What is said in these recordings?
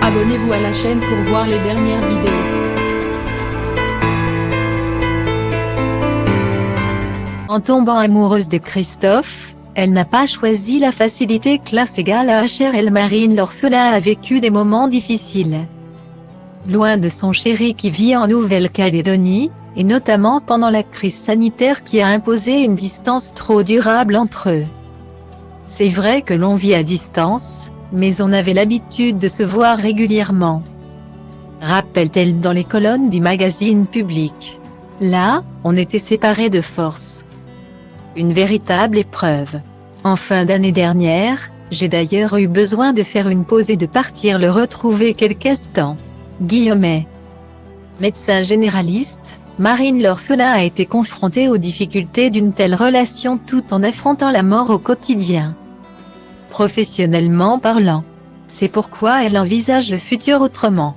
Abonnez-vous à la chaîne pour voir les dernières vidéos. En tombant amoureuse de Christophe, elle n'a pas choisi la facilité. Classe égale à HRL. Marine l'orphelin a vécu des moments difficiles. Loin de son chéri qui vit en Nouvelle-Calédonie, et notamment pendant la crise sanitaire qui a imposé une distance trop durable entre eux. C'est vrai que l'on vit à distance, mais on avait l'habitude de se voir régulièrement. Rappelle-t-elle dans les colonnes du magazine Public. Là, on était séparés de force. Une véritable épreuve. En fin d'année dernière, j'ai d'ailleurs eu besoin de faire une pause et de partir le retrouver quelques temps. Guillemets. Médecin généraliste, Marine l'orphelin a été confrontée aux difficultés d'une telle relation tout en affrontant la mort au quotidien. Professionnellement parlant. C'est pourquoi elle envisage le futur autrement.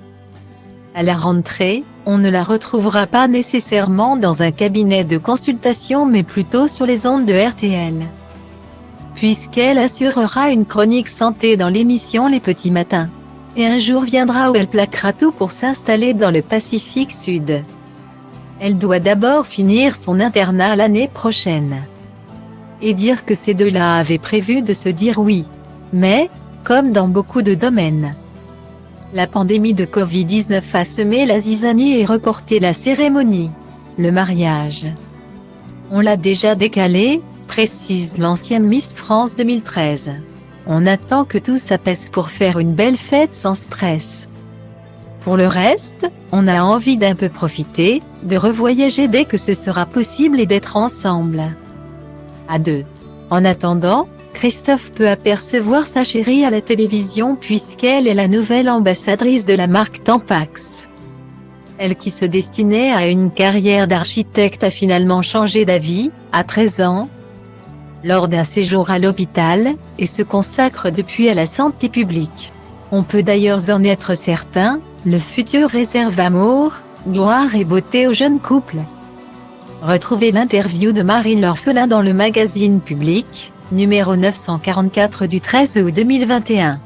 À la rentrée, on ne la retrouvera pas nécessairement dans un cabinet de consultation mais plutôt sur les ondes de RTL. Puisqu'elle assurera une chronique santé dans l'émission Les Petits Matins. Et un jour viendra où elle plaquera tout pour s'installer dans le Pacifique Sud. Elle doit d'abord finir son internat l'année prochaine. Et dire que ces deux-là avaient prévu de se dire oui. Mais, comme dans beaucoup de domaines, la pandémie de Covid-19 a semé la zizanie et reporté la cérémonie, le mariage. On l'a déjà décalé, précise l'ancienne Miss France 2013. On attend que tout s'apaise pour faire une belle fête sans stress. Pour le reste, on a envie d'un peu profiter, de revoyager dès que ce sera possible et d'être ensemble. À deux. En attendant, Christophe peut apercevoir sa chérie à la télévision puisqu'elle est la nouvelle ambassadrice de la marque Tampax. Elle qui se destinait à une carrière d'architecte a finalement changé d'avis, à 13 ans, lors d'un séjour à l'hôpital, et se consacre depuis à la santé publique. On peut d'ailleurs en être certain, le futur réserve amour, gloire et beauté aux jeunes couples. Retrouvez l'interview de Marine l'orphelin dans le magazine Public, numéro 944 du 13 août 2021.